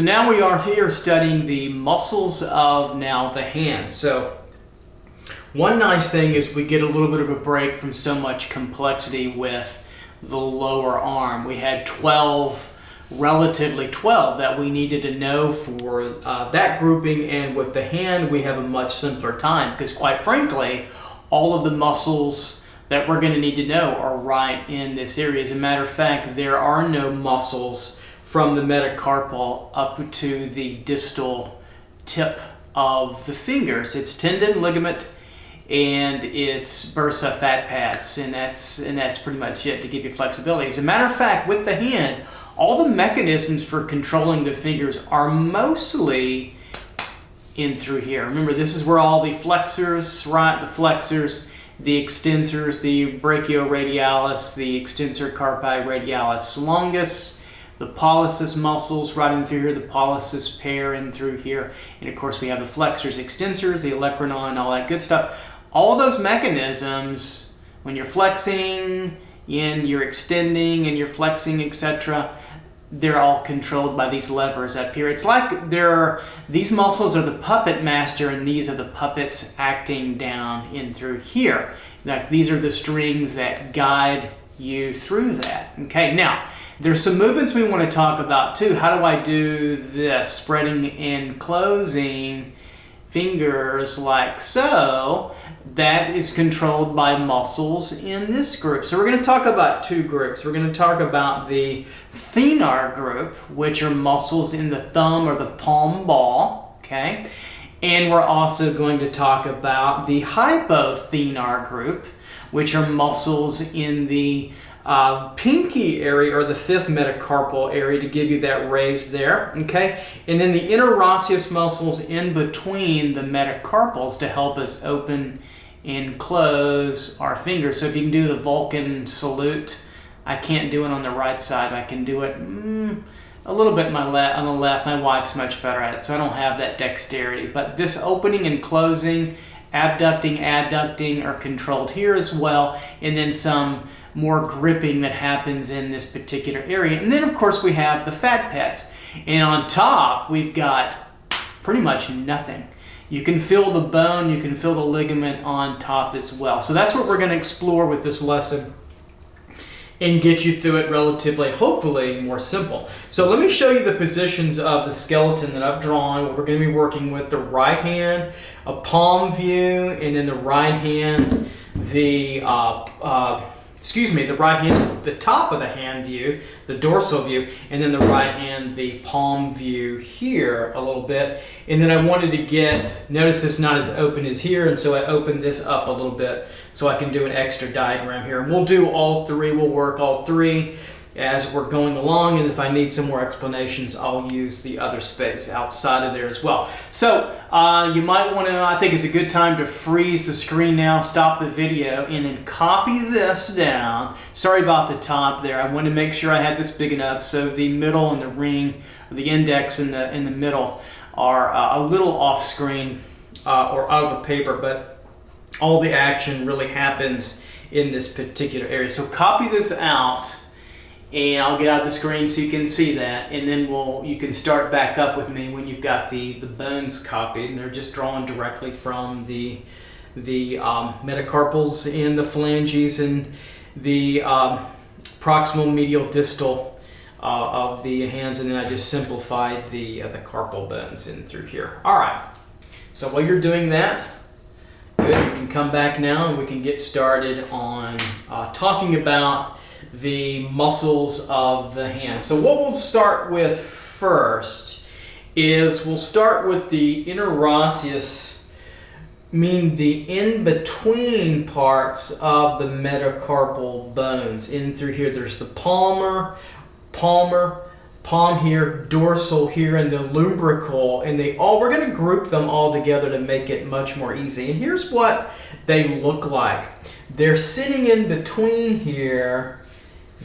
So now we are here studying the muscles of now the hand. So one nice thing is we get a little bit of a break from so much complexity with the lower arm. We had 12 that we needed to know for that grouping, and with the hand we have a much simpler time because quite frankly all of the muscles that we're going to need to know are right in this area. As a matter of fact, there are no muscles from the metacarpal up to the distal tip of the fingers. It's tendon, ligament, and it's bursa fat pads, and that's pretty much it to give you flexibility. As a matter of fact, with the hand, all the mechanisms for controlling the fingers are mostly in through here. Remember, this is where all the flexors, right? The flexors, the extensors, the brachioradialis, the extensor carpi radialis longus, the pollicis muscles right in through here, the pollicis pair in through here, and of course we have the flexors, extensors, the olecranon, all that good stuff. All of those mechanisms, when you're flexing and you're extending and you're flexing, etc., they're all controlled by these levers up here. It's like these muscles are the puppet master and these are the puppets acting down in through here. Like these are the strings that guide you through that. Okay, now there's some movements we want to talk about too. How do I do this? Spreading and closing fingers like so. That is controlled by muscles in this group. So we're going to talk about two groups. We're going to talk about the Thenar group, which are muscles in the thumb or the palm ball, okay? And we're also going to talk about the Hypothenar group, which are muscles in the pinky area or the fifth metacarpal area to give you that raise there, okay? And then the interosseous muscles in between the metacarpals to help us open and close our fingers. So if you can do the Vulcan salute, I can't do it on the right side. I can do it a little bit on the left. My wife's much better at it, so I don't have that dexterity. But this opening and closing, abducting, adducting are controlled here as well, and then some more gripping that happens in this particular area. And then of course we have the fat pads, and on top we've got pretty much nothing. You can feel the bone, you can feel the ligament on top as well. So that's what we're going to explore with this lesson and get you through it relatively, hopefully, more simple. So let me show you the positions of the skeleton that I've drawn. We're going to be working with the right hand, a palm view, and then the right hand, the right hand, the top of the hand view, the dorsal view, and then the right hand, the palm view here a little bit. And then I wanted to notice it's not as open as here, and so I opened this up a little bit so I can do an extra diagram here. And we'll do all three, we'll work all three as we're going along, and if I need some more explanations, I'll use the other space outside of there as well. So you might want to, I think it's a good time to freeze the screen now, stop the video, and then copy this down. Sorry about the top there. I wanted to make sure I had this big enough so the middle and the ring, the index in the middle are a little off screen or out of the paper, but all the action really happens in this particular area. So copy this out, and I'll get out the screen so you can see that, and then you can start back up with me when you've got the bones copied, and they're just drawn directly from the metacarpals and the phalanges and the proximal medial distal of the hands, and then I just simplified the carpal bones in through here. All right, so while you're doing that, good, you can come back now and we can get started on talking about the muscles of the hand. So what we'll start with first is we'll start with the interosseous, meaning the in-between parts of the metacarpal bones. In through here, there's the palm here, dorsal here, and the lumbrical, and we're going to group them all together to make it much more easy. And here's what they look like. They're sitting in between here,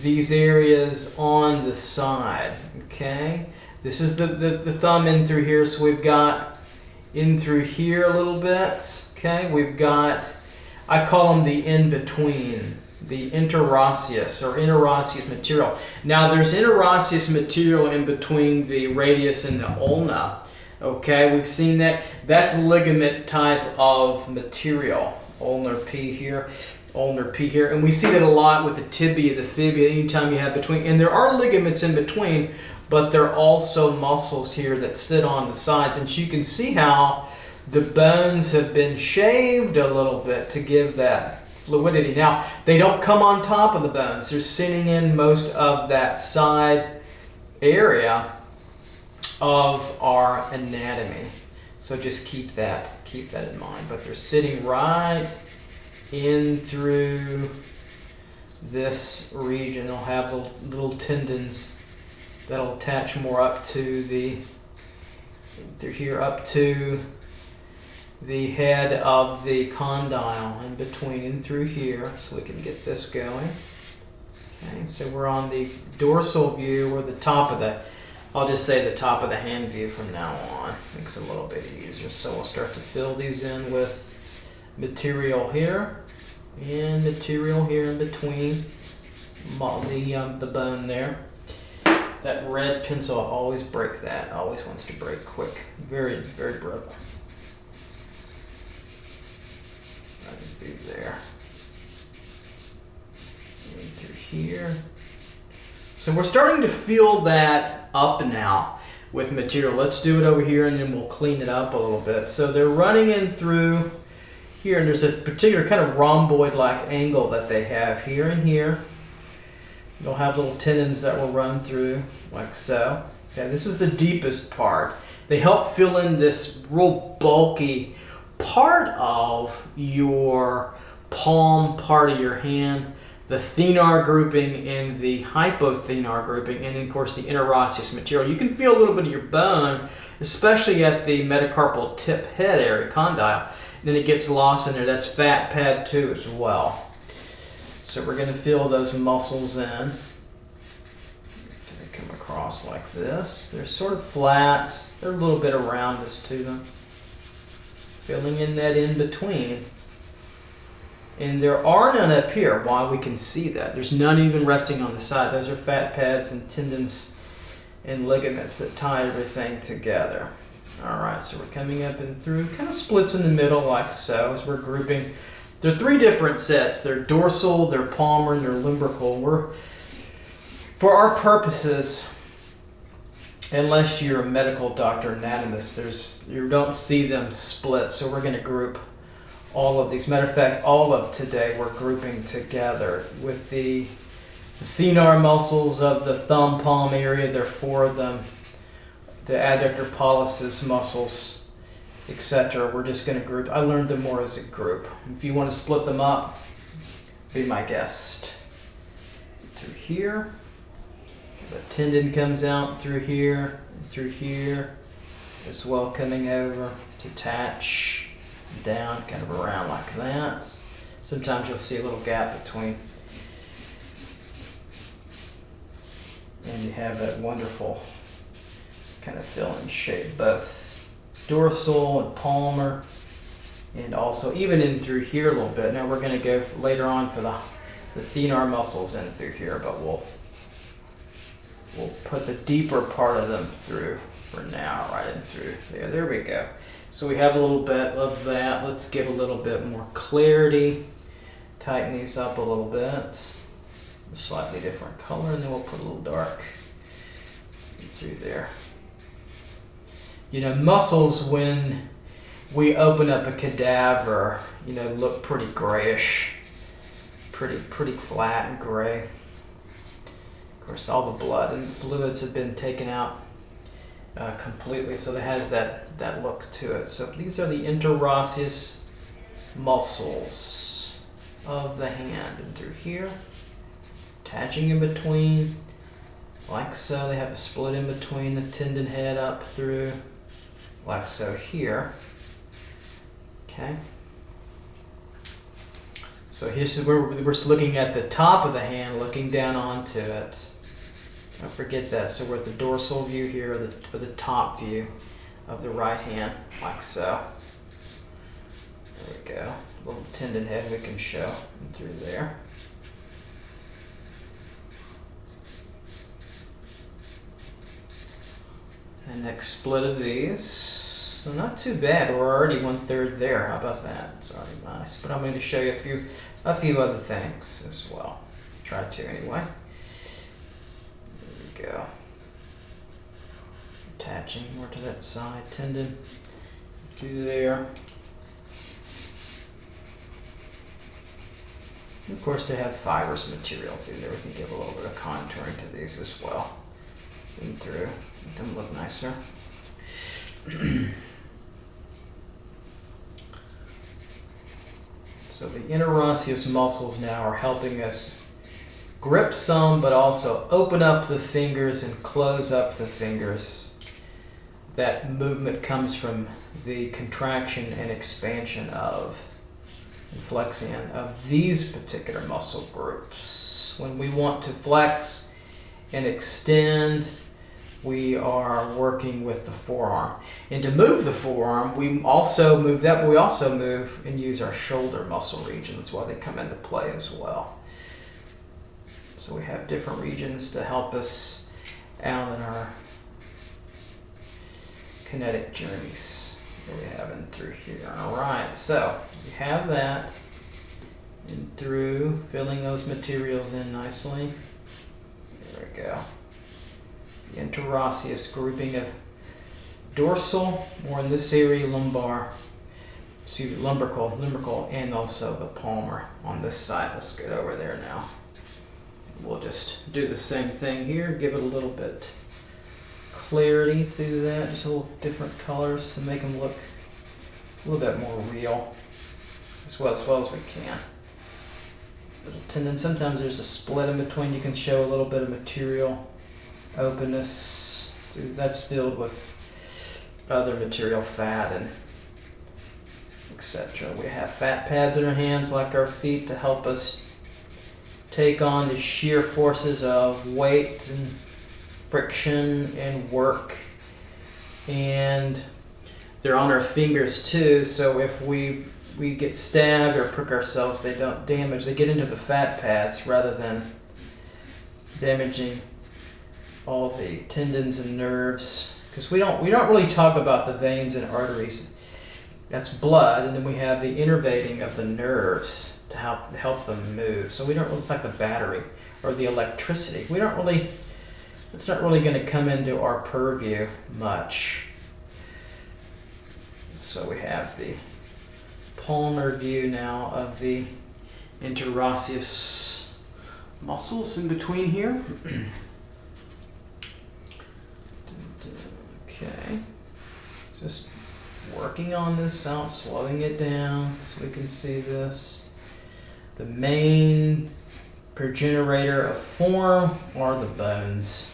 these areas on the side, okay? This is the thumb in through here, so we've got in through here a little bit, okay? We've got, I call them the in-between, the interosseous or interosseous material. Now there's interosseous material in between the radius and the ulna. Okay, we've seen that. That's ligament type of material. Ulnar P here, ulnar P here. And we see that a lot with the tibia, the fibula, anytime you have between. And there are ligaments in between, but there are also muscles here that sit on the sides. And you can see how the bones have been shaved a little bit to give that fluidity. Now, they don't come on top of the bones. They're sitting in most of that side area of our anatomy. So just keep that in mind. But they're sitting right in through this region. They'll have little tendons that'll attach more up to they're here up to the head of the condyle, in between and through here, so we can get this going. Okay, so we're on the dorsal view, or the top of the, I'll just say the top of the hand view from now on. Makes it a little bit easier. So we'll start to fill these in with material here, and material here in between the bone there. That red pencil, I always break that. Always wants to break quick. Very, very brittle. Through there, and through here. So we're starting to feel that up now with material. Let's do it over here, and then we'll clean it up a little bit. So they're running in through here, and there's a particular kind of rhomboid-like angle that they have here and here. You'll have little tendons that will run through like so. Okay, this is the deepest part. They help fill in this real bulky part of your palm, part of your hand, the thenar grouping and the hypothenar grouping, and of course the interosseous material. You can feel a little bit of your bone, especially at the metacarpal tip head area, condyle. Then it gets lost in there. That's fat pad 2 as well. So we're going to fill those muscles in. They come across like this. They're sort of flat. They're a little bit of roundness to them. Filling in that in between. And there are none up here. Why? We can see that. There's none even resting on the side. Those are fat pads and tendons and ligaments that tie everything together. Alright, so we're coming up and through. Kind of splits in the middle like so as we're grouping. There are 3 different sets. They're dorsal, they're palmar, and they're lumbrical. For our purposes, unless you're a medical doctor, anatomist, you don't see them split, so we're going to group all of these. Matter of fact, all of today we're grouping together with the thenar muscles of the thumb palm area. There are 4 of them. The adductor pollicis muscles, etc. We're just going to group. I learned them more as a group. If you want to split them up, be my guest. Through here. The tendon comes out through here, as well, coming over to attach down, kind of around like that. Sometimes you'll see a little gap between. And you have that wonderful kind of fill-in shape, both dorsal and palmar, and also even in through here a little bit. Now we're going to go later on for the thenar muscles in through here, but we'll put the deeper part of them through for now, right in through there. There we go. So we have a little bit of that. Let's give a little bit more clarity. Tighten these up a little bit. A slightly different color, and then we'll put a little dark through there. You know, muscles, when we open up a cadaver, you know, look pretty grayish, pretty flat and gray. Of course, all the blood and fluids have been taken out completely, so it has that look to it. So these are the interosseous muscles of the hand, and through here, attaching in between, like so. They have a split in between the tendon head up through, like so here. Okay. So here's where we're looking at the top of the hand, looking down onto it. Don't forget that. So we're at the dorsal view here, or the top view of the right hand, like so. There we go. Little tendon head we can show through there. next split of these. So not too bad. We're already 1/3 there. How about that? It's already nice. But I'm going to show you a few other things as well. Try to anyway. There we go. Attaching more to that side tendon through there. And of course, they have fibrous material through there. We can give a little bit of contouring to these as well. In through, make them look nicer. So the interosseous muscles now are helping us grip some, but also open up the fingers and close up the fingers. That movement comes from the contraction and expansion of flexion of these particular muscle groups. When we want to flex and extend, we are working with the forearm. And to move the forearm, we also move that, but we also move and use our shoulder muscle region. That's why they come into play as well. So we have different regions to help us out in our kinetic journeys that we have in through here. All right, so we have that in through, filling those materials in nicely. There we go. The interosseous grouping of dorsal, or in this area lumbar, lumbrical, and also the palmar on this side. Let's get over there now. We'll just do the same thing here, give it a little bit clarity through that, just a little different colors to make them look a little bit more real as well as we can. Little tendon, sometimes there's a split in between. You can show a little bit of material openness. That's filled with other material, fat and etc. We have fat pads in our hands like our feet to help us take on the shear forces of weight and friction and work. And they're on our fingers too, so if we get stabbed or prick ourselves, they don't damage. They get into the fat pads rather than damaging all the tendons and nerves, because we don't really talk about the veins and arteries. That's blood, and then we have the innervating of the nerves to help them move. So we don't really, it's like the battery or the electricity. We don't really, it's not really going to come into our purview much. So we have the palmar view now of the interosseous muscles in between here. Okay, just working on this out, slowing it down so we can see this. The main progenitor of form are the bones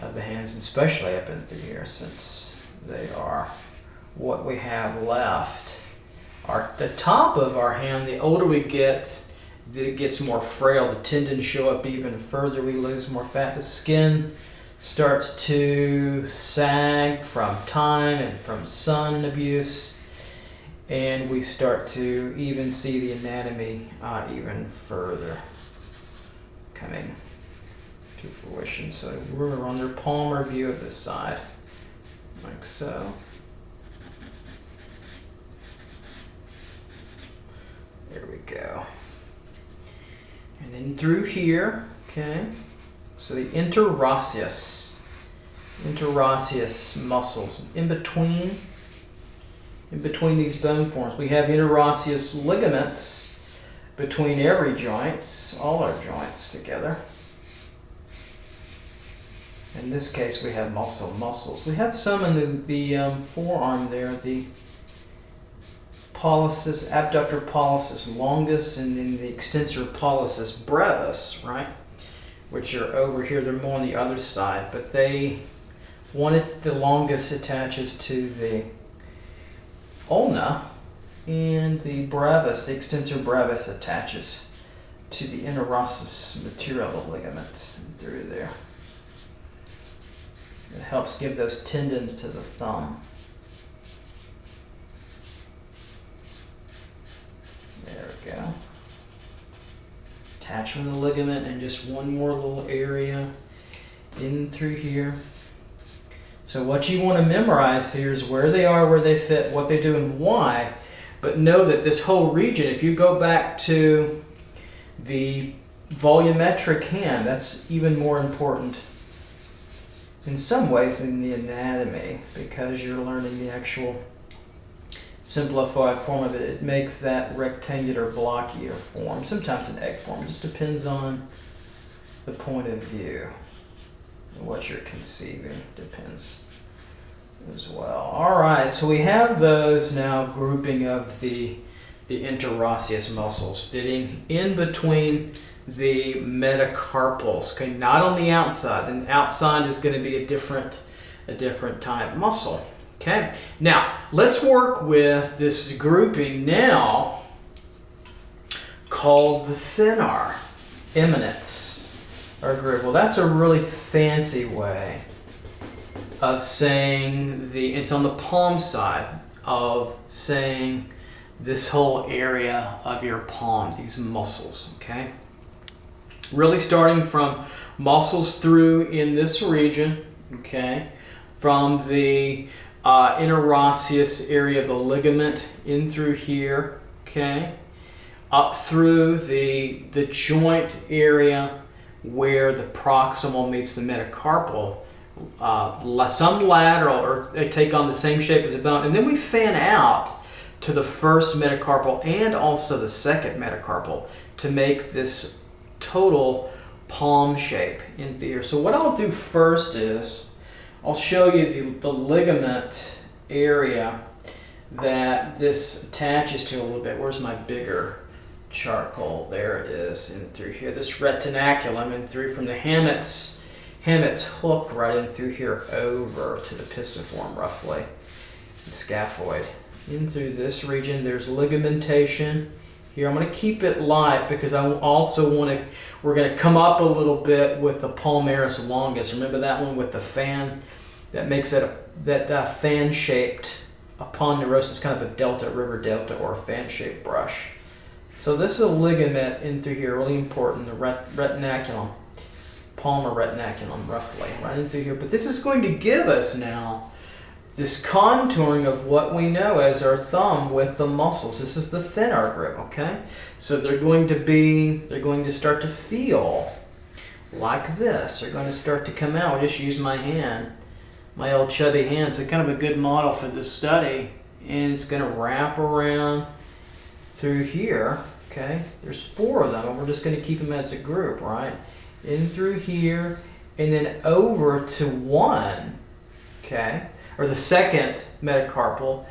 of the hands, and especially up in through here, since they are what we have left. The top of our hand, the older we get, it gets more frail. The tendons show up even further. We lose more fat. The skin starts to sag from time and from sun abuse, and we start to even see the anatomy even further coming to fruition. So we're on their palmar view of this side, like so. There we go. And then through here, okay. So the interosseous muscles in between these bone forms. We have interosseous ligaments between every joints, all our joints together. In this case, we have muscles. We have some in the forearm there, the abductor pollicis longus, and then the extensor pollicis brevis, right? Which are over here. They're more on the other side, but the longus attaches to the ulna, and the brevis, the extensor brevis, attaches to the interosseous material of the ligament through there. It helps give those tendons to the thumb. There we go. Attachment of the ligament, and just one more little area in through here. So what you want to memorize here is where they are, where they fit, what they do, and why. But know that this whole region, if you go back to the volumetric hand, that's even more important in some ways than the anatomy, because you're learning the actual simplified form of it. It makes that rectangular blockier form, sometimes an egg form. It just depends on the point of view and what you're conceiving. Depends as well. All right, so we have those now grouping of the interosseous muscles fitting in between the metacarpals. Okay, not on the outside. And outside is going to be a different type muscle. Okay, now let's work with this grouping now called the Thenar Eminence, or group. Well, that's a really fancy way of saying it's on the palm side of saying this whole area of your palm, these muscles, okay? Really starting from muscles through in this region, okay? From the interosseous area of the ligament in through here, okay? Up through the joint area where the proximal meets the metacarpal, some lateral, or they take on the same shape as a bone, and then we fan out to the first metacarpal and also the second metacarpal to make this total palm shape in here. So what I'll do first is I'll show you the ligament area that this attaches to a little bit. Where's my bigger charcoal? There it is, in through here. This retinaculum and through from the hamet's hook right in through here over to the pisiform roughly, the scaphoid. In through this region, there's ligamentation. Here, I'm going to keep it light because I also we're going to come up a little bit with the Palmaris Longus. Remember that one with the fan that makes it that fan-shaped aponeurosis, kind of a delta, river delta, or a fan-shaped brush. So this is a ligament in through here, really important, the retinaculum, palmar retinaculum, roughly, right in through here. But this is going to give us now this contouring of what we know as our thumb with the muscles. This is the thenar grip, okay? So they're going to start to feel like this. They're going to start to come out. I'll just use my hand, my old chubby hand. So kind of a good model for this study. And it's going to wrap around through here, okay? There's 4 of them, and we're just going to keep them as a group, right? In through here, and then over to 1, okay? Or the second metacarpal,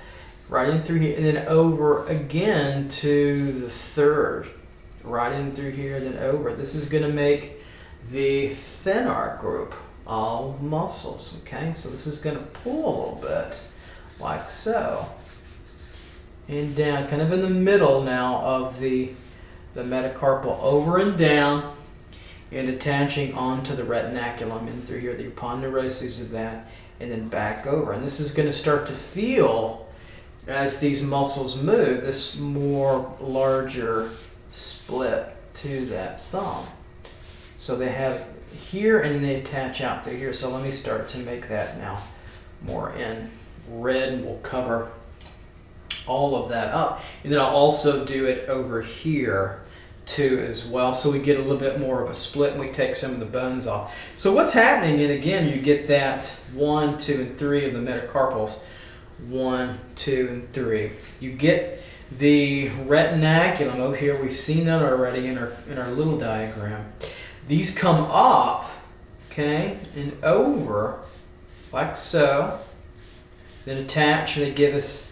right in through here, and then over again to the third, right in through here, then over. This is going to make the thenar group of muscles, okay? So this is going to pull a little bit, like so. And down, kind of in the middle now of the metacarpal, over and down, and attaching onto the retinaculum in through here, the aponeuroses of that, and then back over. And this is going to start to feel, as these muscles move, this more larger split to that thumb. So they have here, and then they attach out through here. So let me start to make that now more in red, and we'll cover all of that up. And then I'll also do it over here too as well, so we get a little bit more of a split and we take some of the bones off. So what's happening, and again you get that 1, 2, and 3 of the metacarpals, 1, 2, and 3. You get the retinaculum over here. We've seen that already in our little diagram. These come up, okay, and over like so, then attach, and they give us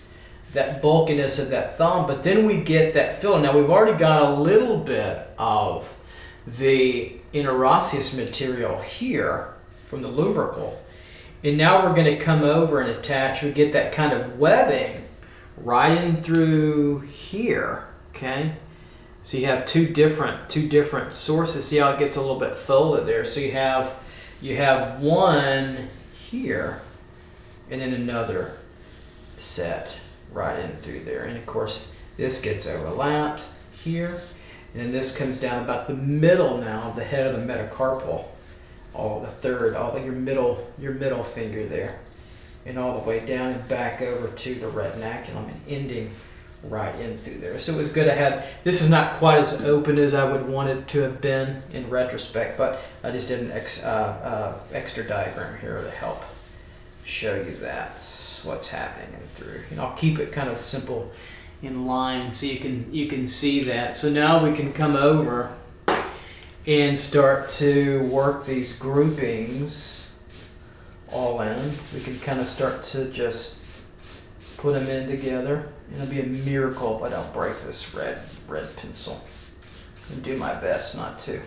that bulkiness of that thumb. But then we get that filler. Now we've already got a little bit of the interosseous material here from the lumbrical, and now we're going to come over and attach. We get that kind of webbing right in through here, okay? So you have two different sources. See how it gets a little bit folded there. So you have one here, and then another set right in through there. And of course this gets overlapped here, and then this comes down about the middle now of the head of the metacarpal, your middle finger there. and all the way down and back over to the retinaculum and ending right in through there. So it was good I had, this is not quite as open as I would want it to have been in retrospect, but I just did an extra diagram here to help show you that's what's happening in through. And I'll keep it kind of simple in line so you can see that. So now we can come over and start to work these groupings all in. We can kind of start to just put them in together. It'll be a miracle if I don't break this red pencil. And do my best not to.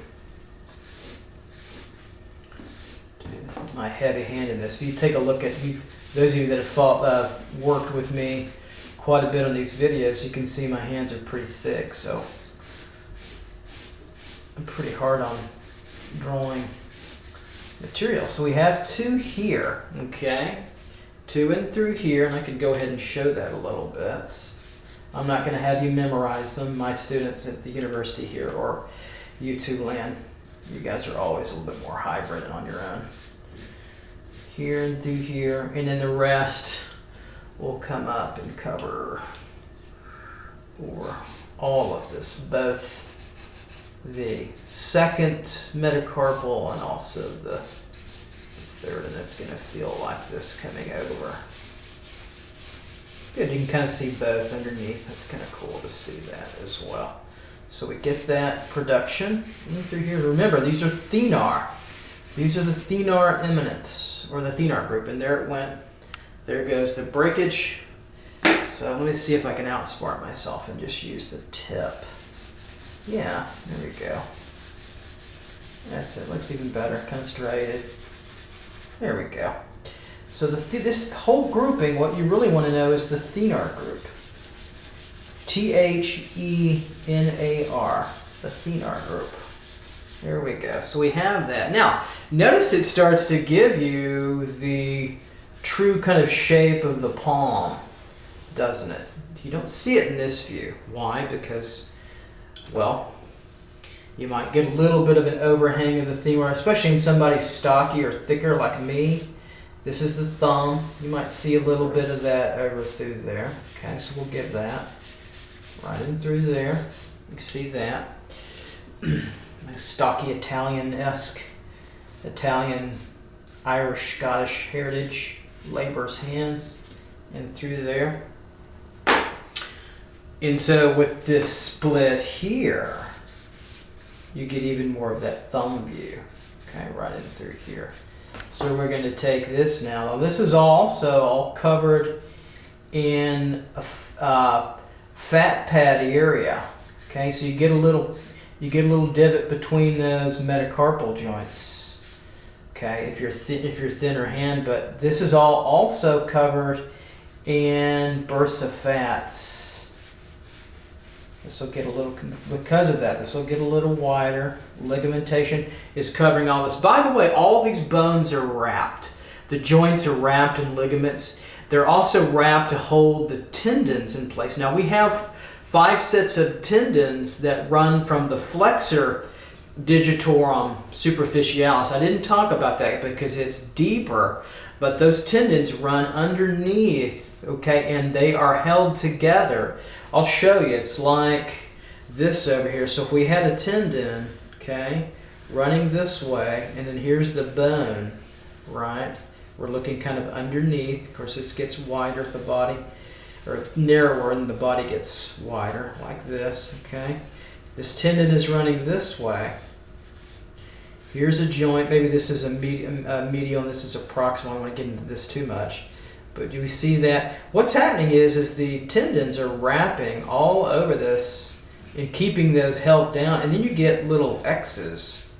My heavy handedness. If you take a look at those of you that have worked with me quite a bit on these videos, you can see my hands are pretty thick, so I'm pretty hard on drawing material. So we have 2 here, okay? 2 in through here, and I could go ahead and show that a little bit. I'm not going to have you memorize them. My students at the university here or YouTube land, you guys are always a little bit more hybrid and on your own. Here and through here, and then the rest will come up and cover or all of this, both the second metacarpal and also the third, and it's going to feel like this coming over. Good, you can kind of see both underneath. That's kind of cool to see that as well. So we get that production in through here. Remember, these are Thenar. These are the Hypothenar Eminence, or the Thenar group, and there it went. There goes the breakage. So let me see if I can outsmart myself and just use the tip. Yeah, there we go. That's it. Looks even better. Kind of striated. There we go. So this whole grouping, what you really want to know is the Thenar group. T-H-E-N-A-R. The Thenar group. There we go. So we have that. Now, notice it starts to give you the true kind of shape of the palm, doesn't it? You don't see it in this view. Why? Because, well, you might get a little bit of an overhang of the femur, especially in somebody stocky or thicker like me. This is the thumb. You might see a little bit of that over through there. Okay, so we'll give that right in through there. You can see that. Stocky Italian-esque, Italian, Irish, Scottish heritage, laborer's hands, and through there. And so with this split here, you get even more of that thumb view, okay, right in through here. So we're going to take this now. Now this is also all covered in a fat pad area, okay. So you get a little divot between those metacarpal joints, okay. If you're thinner hand, but this is all also covered in bursa fats. This will get a little, because of that, this will get a little wider. Ligamentation is covering all this. By the way, all these bones are wrapped. The joints are wrapped in ligaments. They're also wrapped to hold the tendons in place. Now we have 5 sets of tendons that run from the Flexor Digitorum Superficialis. I didn't talk about that because it's deeper, but those tendons run underneath, okay, and they are held together. I'll show you. It's like this over here. So if we had a tendon, okay, running this way, and then here's the bone, right? We're looking kind of underneath. Of course, this gets wider at the body, or narrower, and the body gets wider, like this, okay? This tendon is running this way. Here's a joint. Maybe this is a medial, and this is a proximal. I don't want to get into this too much. But you see that what's happening is the tendons are wrapping all over this and keeping those held down, and then you get little X's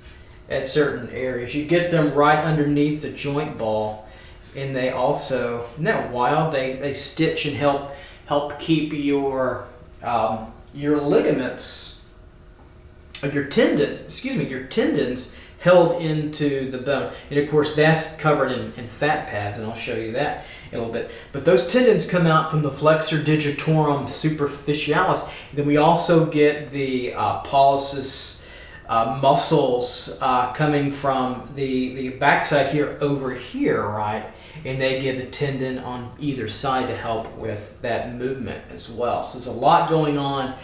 at certain areas. You get them right underneath the joint ball, and they also, isn't that wild? They stitch and help keep your ligaments, or your tendons held into the bone. And of course that's covered in fat pads, and I'll show you that in a little bit. But those tendons come out from the Flexor Digitorum Superficialis. And then we also get the Pollicis muscles coming from the backside here over here, right? And they give the tendon on either side to help with that movement as well. So there's a lot going on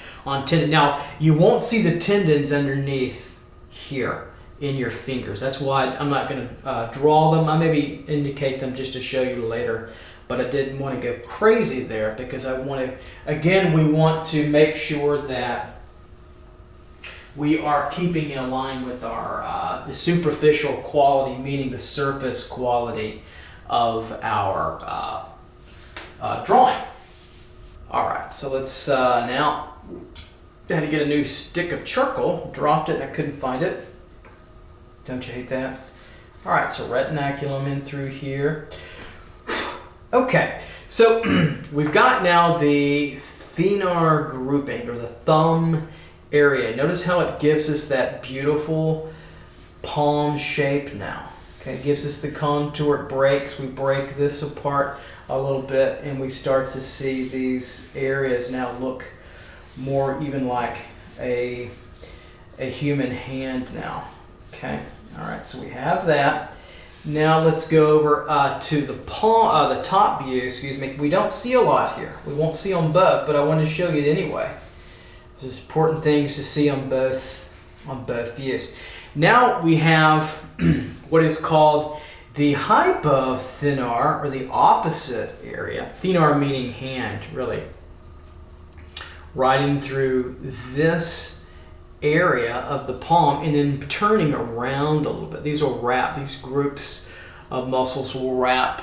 tendon. Now, you won't see the tendons underneath here in your fingers. That's why I'm not going to draw them. I maybe indicate them just to show you later. But I didn't want to go crazy there because I want to, again, we want to make sure that we are keeping in line with our the superficial quality, meaning the surface quality of our drawing. All right, so let's now, I had to get a new stick of charcoal, dropped it and I couldn't find it. Don't you hate that? All right, so retinaculum in through here. Okay, so we've got now the thenar grouping, or the thumb area. Notice how it gives us that beautiful palm shape now. Okay, it gives us the contour, it breaks. We break this apart a little bit and we start to see these areas now look more even like a human hand now. Okay, all right, so we have that. Now let's go over to the palm, the top view, excuse me. We don't see a lot here. We won't see on both, but I want to show you it anyway. There's important things to see on both views. Now we have what is called the hypothenar, or the opposite area. Thenar meaning hand, really. Riding through this area of the palm and then turning around a little bit. These will wrap, these groups of muscles will wrap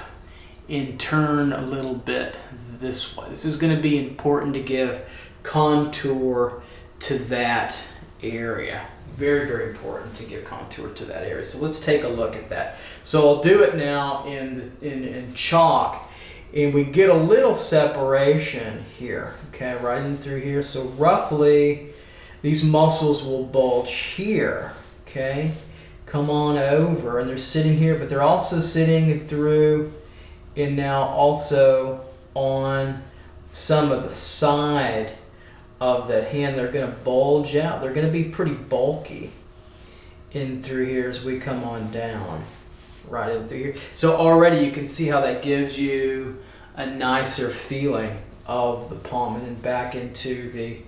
and turn a little bit this way. This is going to be important to give contour to that area. Very, very important to give contour to that area. So let's take a look at that. So I'll do it now in chalk, and we get a little separation here, okay, right in through here. So roughly these muscles will bulge here, okay? Come on over, and they're sitting here, but they're also sitting through and now also on some of the side of that hand. They're gonna bulge out. They're gonna be pretty bulky in through here as we come on down, right in through here. So already you can see how that gives you a nicer feeling of the palm, and then back into the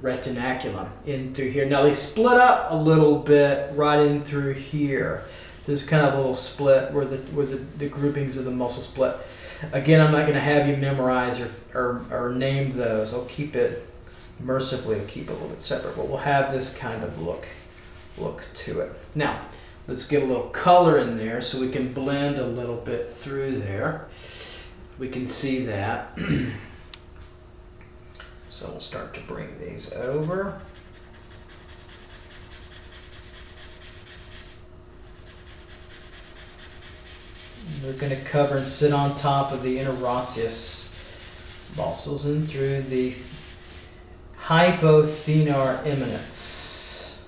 retinaculum in through here. Now they split up a little bit right in through here. There's kind of a little split where the groupings of the muscle split. Again, I'm not going to have you memorize or name those. I'll keep it, mercifully I'll keep it a little bit separate, but we'll have this kind of look to it. Now let's get a little color in there so we can blend a little bit through there. We can see that. So we'll start to bring these over. We're going to cover and sit on top of the interosseous muscles and through the Hypothenar Eminence.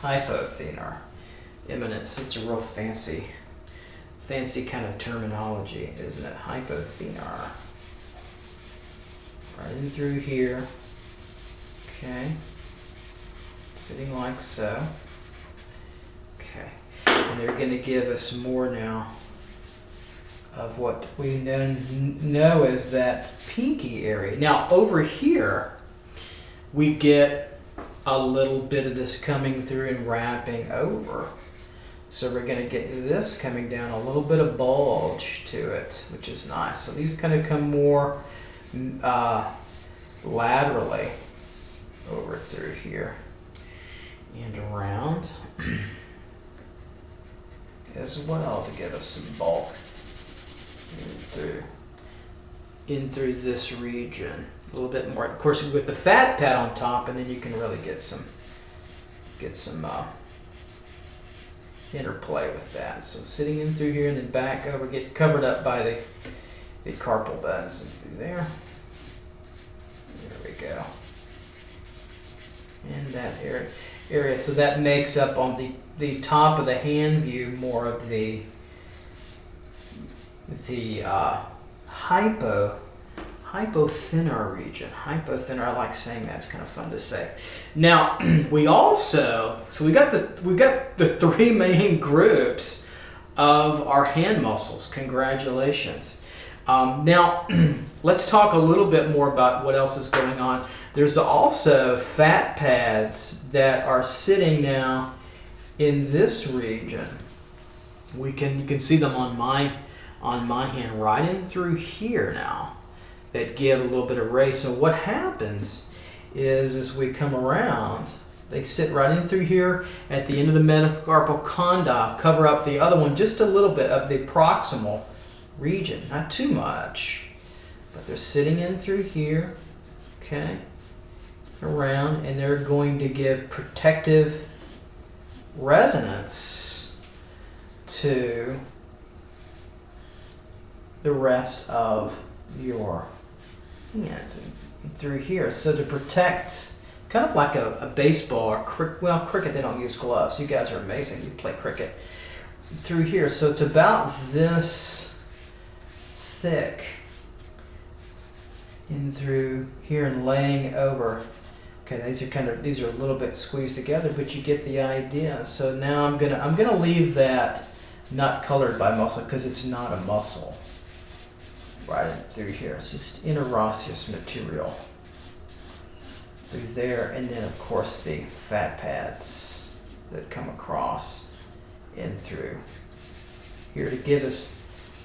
Hypothenar Eminence. It's a real fancy kind of terminology, isn't it? Hypothenar. Right in through here. Okay. Sitting like so. Okay. And they're going to give us more now of what we know as that pinky area. Now over here, we get a little bit of this coming through and wrapping over. So we're going to get this coming down, a little bit of bulge to it, which is nice. So these kind of come more laterally over through here and around as well to give us some bulk in through this region a little bit more. Of course, with the fat pad on top, and then you can really get some interplay with that. So sitting in through here and then back over, gets covered up by the carpal bones and through there. There we go. In that area. So that makes up on the top of the hand view more of the hypothenar region. Hypothenar, I like saying that, it's kind of fun to say. Now, we also, so we got the three main groups of our hand muscles. Congratulations. Now, let's talk a little bit more about what else is going on. There's also fat pads that are sitting now in this region. You can see them on my hand right in through here now, that give a little bit of race. So what happens is, as we come around, they sit right in through here at the end of the metacarpal condyle, cover up the other one just a little bit of the proximal region, not too much, but they're sitting in through here, okay, around, and they're going to give protective resonance to the rest of your hands and through here. So to protect, kind of like a baseball or cricket, they don't use gloves. You guys are amazing. You play cricket through here. So it's about this thick in through here and laying over. Okay, these are a little bit squeezed together, but you get the idea. So now I'm gonna leave that not colored by muscle because it's not a muscle. Right in through here, it's just interosseous material through there, and then of course the fat pads that come across in through here to give us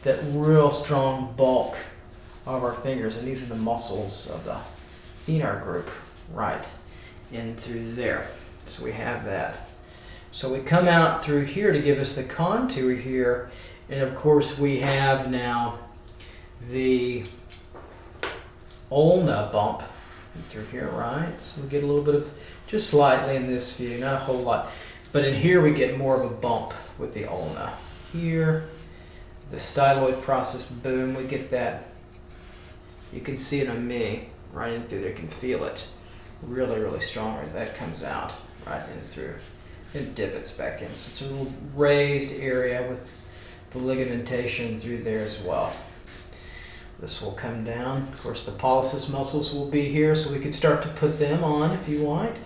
that real strong bulk of our fingers, and these are the muscles of the thenar group right in through there. So we have that. So we come out through here to give us the contour here, and of course we have now the ulna bump through here, right? So we get a little bit of, just slightly in this view, not a whole lot, but in here we get more of a bump with the ulna. Here, the styloid process, boom, we get that. You can see it on me, right in through there, you can feel it really, really strong, right? That comes out right in through. It divots back in. So it's a little raised area with the ligamentation through there as well. This will come down. Of course, the Pollicis muscles will be here, so we could start to put them on if you want.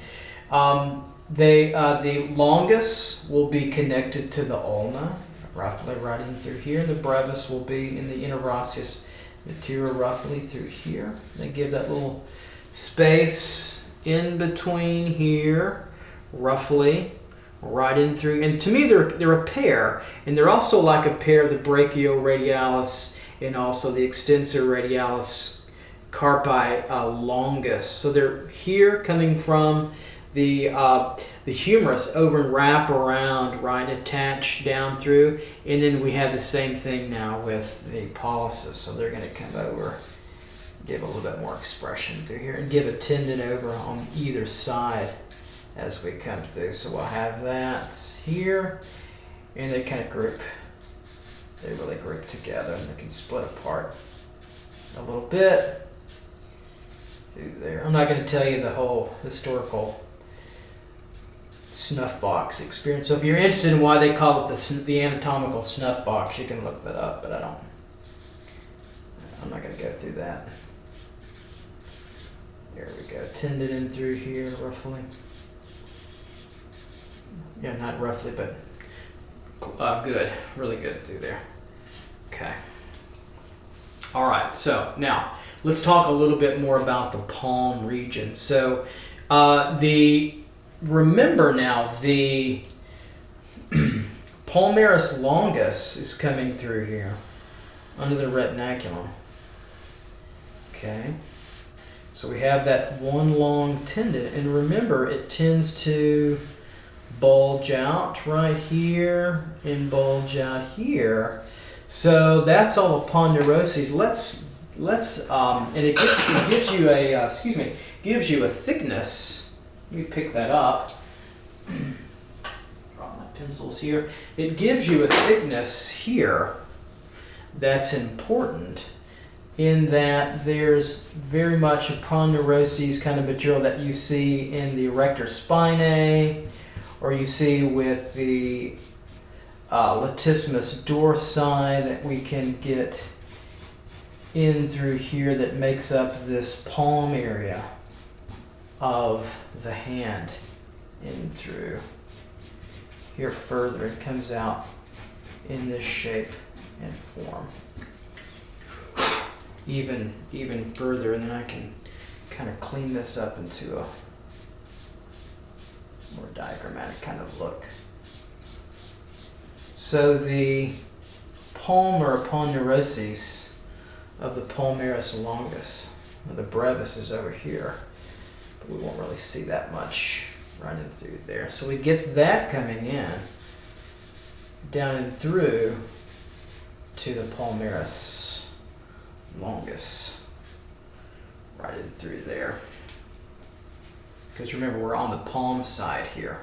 The longus will be connected to the ulna, roughly right in through here. The brevis will be in the interosseous material, roughly through here. They give that little space in between here, roughly right in through. And to me, they're a pair, and they're also like a pair of the brachioradialis and also the extensor radialis carpi longus. So they're here coming from the humerus over and wrap around, right, attach down through, and then we have the same thing now with the pollicis. So they're going to come over, give a little bit more expression through here, and give a tendon over on either side as we come through. So we'll have that here, and they kind of group. They really group together, and they can split apart a little bit through there. I'm not going to tell you the whole historical snuff box experience. So if you're interested in why they call it the anatomical snuff box, you can look that up, but I'm not going to go through that. There we go. Tendon in through here, roughly. Yeah, not roughly, but good, really good through there. Okay. All right, so now let's talk a little bit more about the palm region. So remember now the Palmaris Longus is coming through here under the retinaculum. Okay. So we have that one long tendon, and remember it tends to bulge out right here and bulge out here. So that's all upon neuroses. Let's and it gives you a gives you a thickness. Let me pick that up. Drop my pencils here. It gives you a thickness here that's important, in that there's very much upon neuroses kind of material that you see in the erector spinae, or you see with the latissimus dorsi, that we can get in through here that makes up this palm area of the hand, in through here further. It comes out in this shape and form. Even further, and then I can kind of clean this up into a more diagrammatic kind of look. So the palm or aponeurosis of the Palmaris Longus, the brevis is over here, but we won't really see that much running through there. So we get that coming in, down and through to the Palmaris Longus, right in through there. Because remember, we're on the palm side here.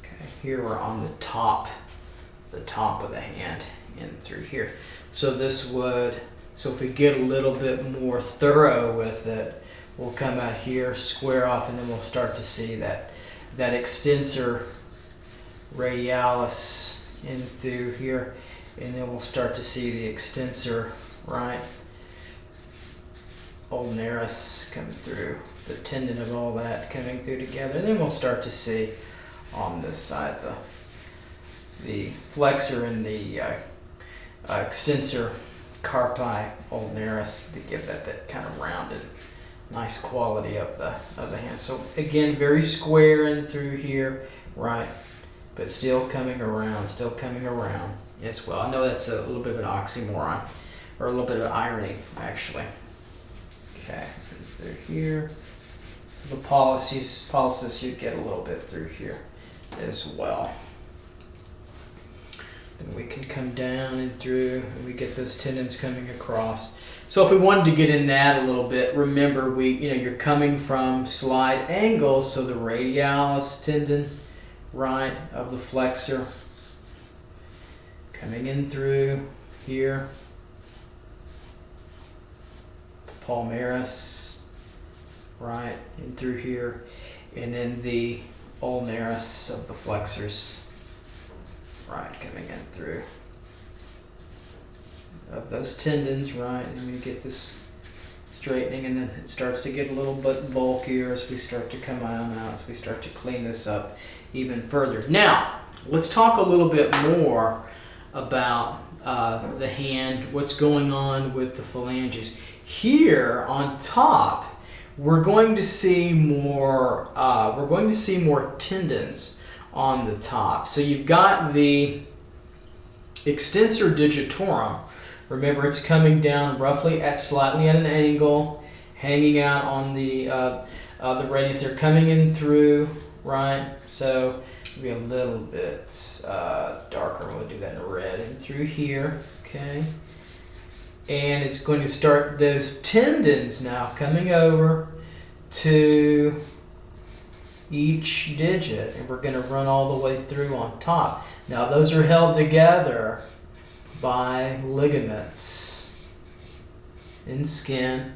Okay, here we're on the top of the hand, in through here. So this would, so if we get a little bit more thorough with it, we'll come out here, square off, and then we'll start to see that extensor radialis in through here, and then we'll start to see the extensor, right, ulnaris coming through, the tendon of all that coming through together, and then we'll start to see on this side the flexor and the extensor carpi ulnaris to give that kind of rounded, nice quality of the hand. So again, very square in through here, right, but still coming around as well. I know that's a little bit of an oxymoron, or a little bit of irony, actually. Okay, through here. So the pollicis you get a little bit through here as well. Then we can come down and through, and we get those tendons coming across. So if we wanted to get in that a little bit, remember you're coming from slight angles, so the radialis tendon, right, of the flexor, coming in through here, Palmaris, right, in through here, and then the ulnaris of the flexors, right, coming in through of those tendons, right, and we get this straightening, and then it starts to get a little bit bulkier as we start to come out, as we start to clean this up even further. Now, let's talk a little bit more about the hand, what's going on with the phalanges. Here on top, we're going to see more. Tendons on the top. So you've got the extensor digitorum. Remember, it's coming down roughly slightly at an angle, hanging out on the radius. They're coming in through, right? So it'll be a little bit darker. We'll do that in red and through here, okay? And it's going to start those tendons now coming over to each digit, and we're going to run all the way through on top. Now those are held together by ligaments in skin,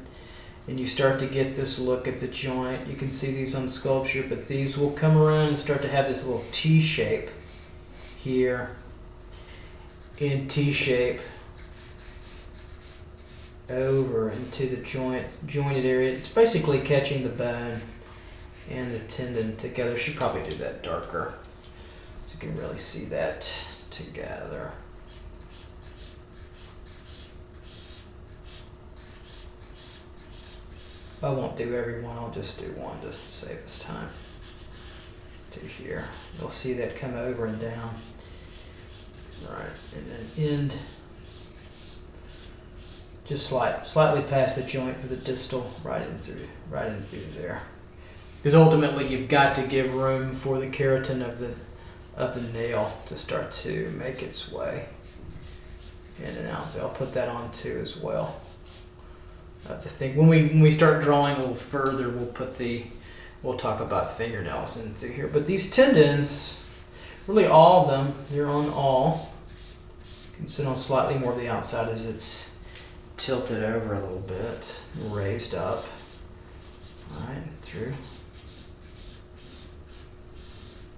and you start to get this look at the joint. You can see these on sculpture, but these will come around and start to have this little T shape here, in T shape over into the jointed area. It's basically catching the bone and the tendon together. Should probably do that darker so you can really see that together. I won't do every one, I'll just do one to save us time. To here. You'll see that come over and down. Right, and then end just slightly past the joint for the distal, right in through there. Because ultimately you've got to give room for the keratin of the nail to start to make its way in and out. I'll put that on too as well. That's the thing. When we start drawing a little further, we'll talk about fingernails in through here. But these tendons, really all of them, they're on all. You can sit on slightly more of the outside as it's tilted over a little bit, raised up, right through.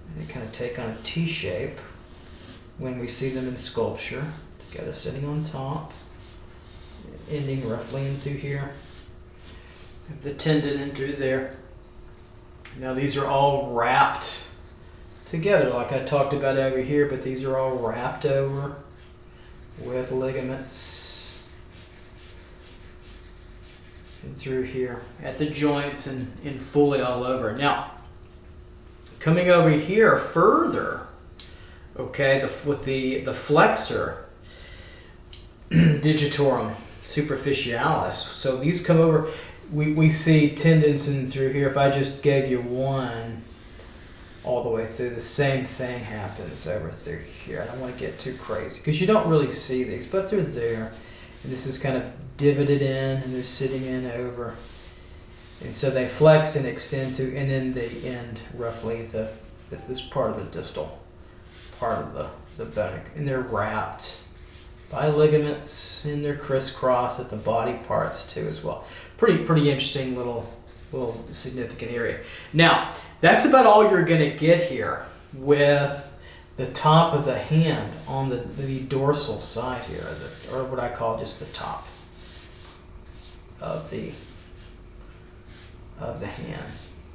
And they kind of take on a T shape when we see them in sculpture, together sitting on top, ending roughly into here. Have the tendon in through there. Now these are all wrapped together like I talked about over here, but these are all wrapped over with ligaments and through here at the joints and fully all over. Now, coming over here further, okay, with the Flexor Digitorum Superficialis. So these come over, we see tendons in through here. If I just gave you one all the way through, the same thing happens over through here. I don't want to get too crazy because you don't really see these, but they're there. And this is kind of divoted in and they're sitting in over. And so they flex and extend to, and then they end roughly this part of the distal part of the bone. And they're wrapped by ligaments and they're crisscrossed at the body parts too as well. Pretty interesting little significant area. Now, that's about all you're going to get here with the top of the hand on the dorsal side here, or what I call just the top of the hand.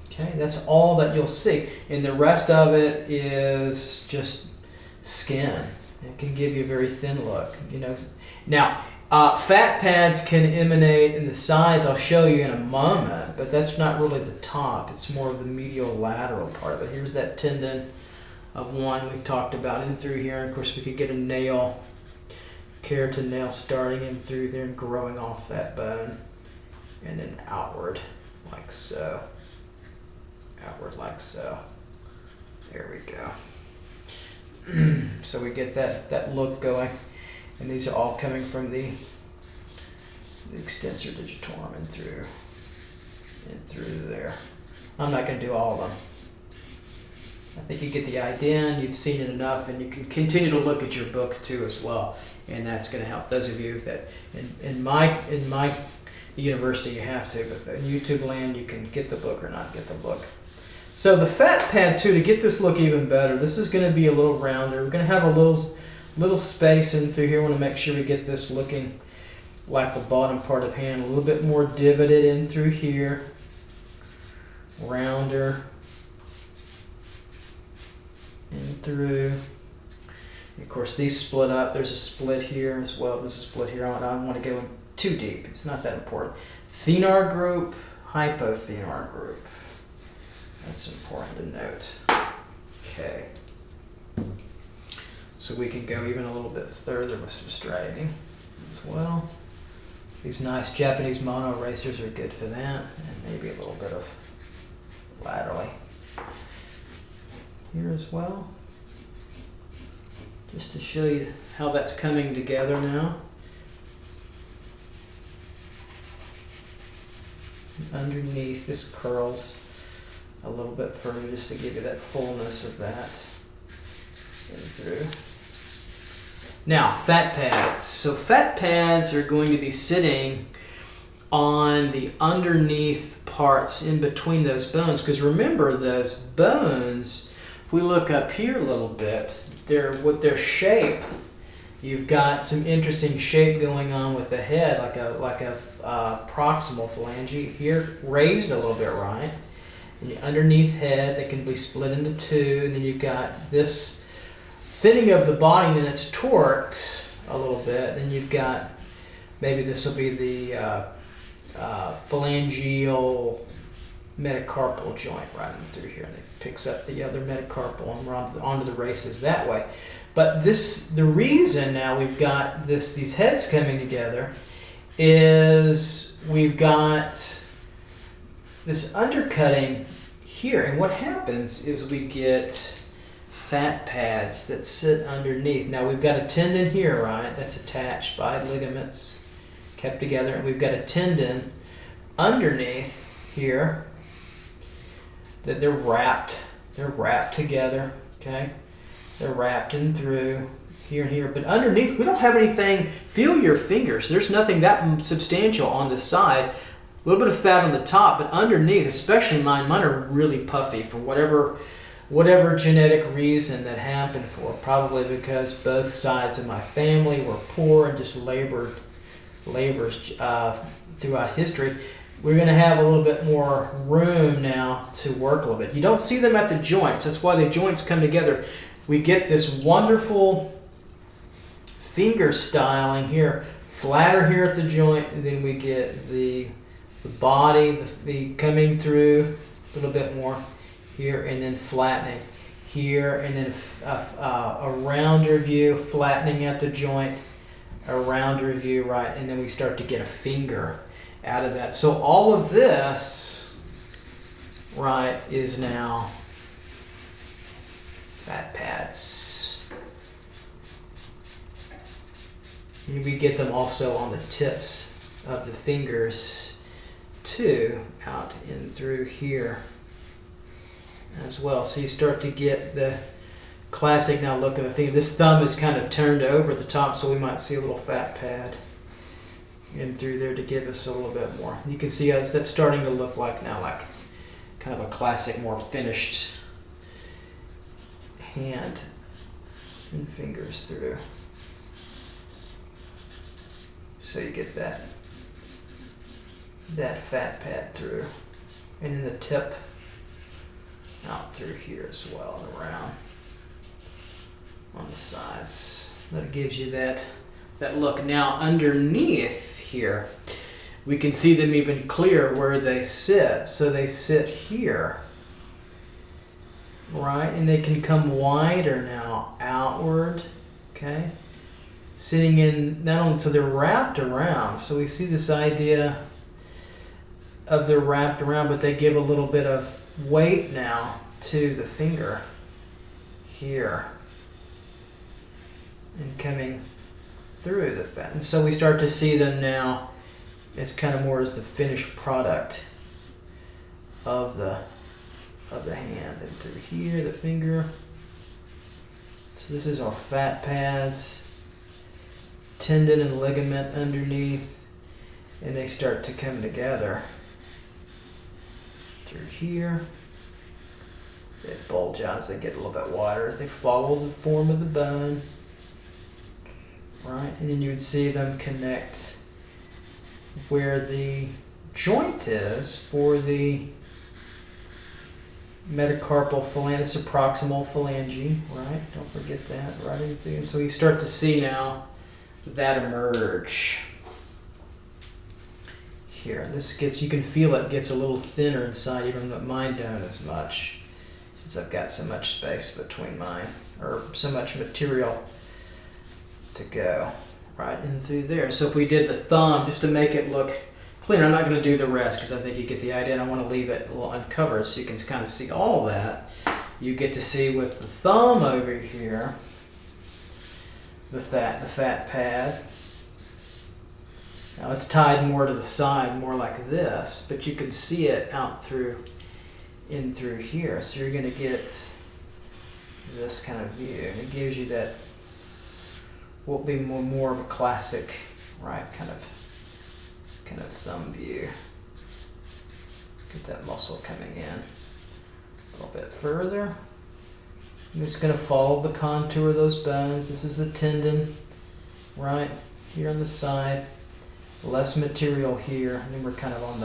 Okay, that's all that you'll see, and the rest of it is just skin. It can give you a very thin look, you know. Now, fat pads can emanate in the sides. I'll show you in a moment, but that's not really the top. It's more of the medial lateral part of it. Here's that tendon of one we talked about in through here. And of course, we could get a nail, keratin nail starting in through there and growing off that bone, and then outward like so. Outward like so. There we go. So we get that look going, and these are all coming from the Extensor Digitorum and through there. I'm not going to do all of them. I think you get the idea, and you've seen it enough, and you can continue to look at your book too as well, and that's going to help those of you that in my university you have to, but in YouTube land you can get the book or not get the book. So the fat pad too, to get this look even better, this is going to be a little rounder. We're going to have a little space in through here. We want to make sure we get this looking like the bottom part of hand, a little bit more divoted in through here, rounder in through. And of course these split up. There's a split here as well. There's a split here. I don't want to go in too deep. It's not that important. Thenar group, Hypothenar group. That's important to note. Okay. So we can go even a little bit further with some straightening as well. These nice Japanese mono erasers are good for that, and maybe a little bit of laterally here as well. Just to show you how that's coming together now. Underneath, this curls a little bit further just to give you that fullness of that in through. Now, fat pads. So fat pads are going to be sitting on the underneath parts in between those bones, because remember those bones, if we look up here a little bit, with their shape, you've got some interesting shape going on with the head, like a proximal phalange here, raised a little bit, right? And the underneath head, that can be split into two, and then you've got this thinning of the body, and then it's torqued a little bit. Then you've got, maybe this will be the phalangeal metacarpal joint right in through here, and it picks up the other metacarpal and onto the races that way. But the reason now we've got these heads coming together is we've got this undercutting here, and what happens is we get fat pads that sit underneath. Now we've got a tendon here, right, that's attached by ligaments, kept together, and we've got a tendon underneath here that they're wrapped together, okay? They're wrapped in through here and here, but underneath we don't have anything. Feel your fingers. There's nothing that substantial on the side. A little bit of fat on the top, but underneath, especially mine are really puffy for whatever genetic reason that happened for. Probably because both sides of my family were poor and just labored labors throughout history. We're going to have a little bit more room now to work a little bit. You don't see them at the joints. That's why the joints come together. We get this wonderful finger styling here, flatter here at the joint, and then we get the body, the coming through a little bit more here, and then flattening here, and then a rounder view, flattening at the joint, a rounder view, right, and then we start to get a finger out of that. So all of this, right, is now fat pads. And we get them also on the tips of the fingers too, out in through here as well. So you start to get the classic now look of the finger. This thumb is kind of turned over at the top, so we might see a little fat pad in through there to give us a little bit more. You can see that's starting to look like now like kind of a classic, more finished hand and fingers through. So you get that fat pad through, and then the tip out through here as well and around on the sides. That gives you that look. Now underneath here, we can see them even clear where they sit. So they sit here, right? And they can come wider now outward, okay? Sitting in, not only so they're wrapped around. So we see this idea of they're wrapped around, but they give a little bit of weight now to the finger here and coming through the fat. And so we start to see them now as kind of more as the finished product of the hand. And through here, the finger. So this is our fat pads, tendon and ligament underneath, and they start to come together through here. They bulge out as they get a little bit wider, as they follow the form of the bone. Right, and then you would see them connect where the joint is for the metacarpal phalanges, a proximal phalange, right? Don't forget that, right? Anything. So you start to see now that emerge here. This gets, you can feel it gets a little thinner inside, even though mine don't as much, since I've got so much space between mine, or so much material to go right in through there. So if we did the thumb, just to make it look cleaner, I'm not going to do the rest because I think you get the idea, and I want to leave it a little uncovered so you can kind of see all that. You get to see with the thumb over here, the fat pad. Now it's tied more to the side, more like this, but you can see it out through, in through here. So you're going to get this kind of view, and it gives you that will be more of a classic, right, kind of thumb view. Get that muscle coming in a little bit further. I'm just going to follow the contour of those bones. This is the tendon, right, here on the side. Less material here, and then we're kind of on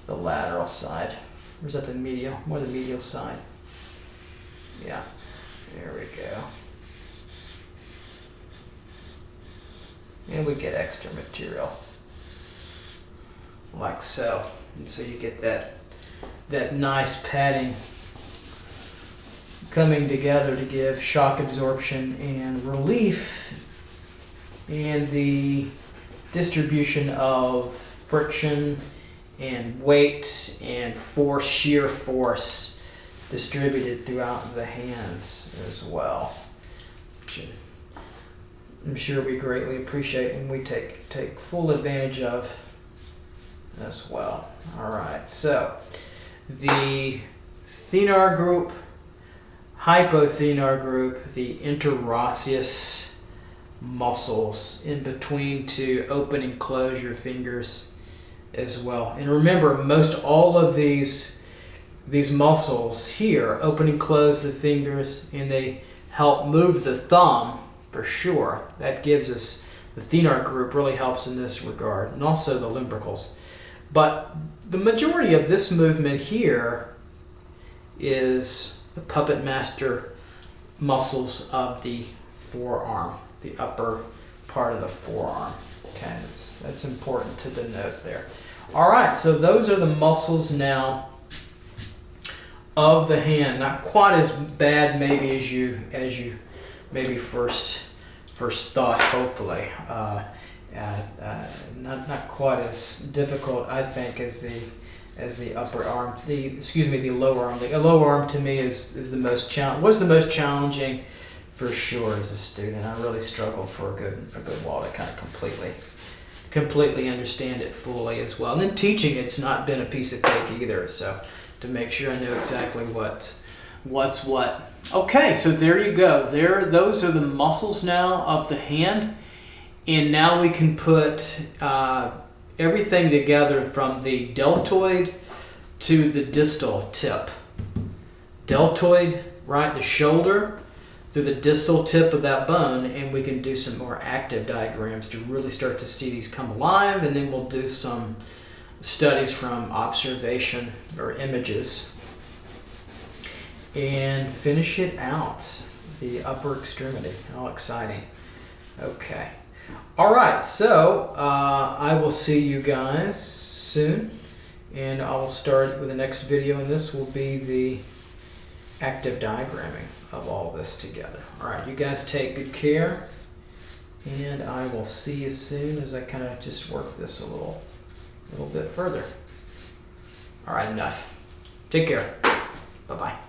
the lateral side. Or is that the medial? More the medial side. Yeah, there we go. And we get extra material, like so. And so you get that nice padding coming together to give shock absorption and relief, and the distribution of friction and weight and force, shear force distributed throughout the hands as well. I'm sure we greatly appreciate and we take full advantage of as well. All right, so the Thenar group, Hypothenar group, the interosseous muscles in between to open and close your fingers as well. And remember, most all of these muscles here open and close the fingers, and they help move the thumb for sure. That gives us The thenar group really helps in this regard, and also the lumbricals. But the majority of this movement here is the puppet master muscles of the forearm, the upper part of the forearm. Okay, that's important to denote there. All right, so those are the muscles now of the hand. Not quite as bad maybe as you maybe first thought. Hopefully, not quite as difficult, I think, as the upper arm. The lower arm. The lower arm to me is the most challenging for sure as a student. I really struggled for a good while to kind of completely understand it fully as well. And then teaching, it's not been a piece of cake either. So to make sure I know exactly what's what. Okay, so there you go. Those are the muscles now of the hand, and now we can put everything together from the deltoid to the distal tip. Deltoid, right, the shoulder, through the distal tip of that bone, and we can do some more active diagrams to really start to see these come alive, and then we'll do some studies from observation or images and finish it out, the upper extremity. How exciting. Okay. All right, so I will see you guys soon, and I will start with the next video, and this will be the active diagramming of all this together. All right, you guys take good care, and I will see you soon as I kind of just work this a little bit further. All right, enough. Take care. Bye-bye.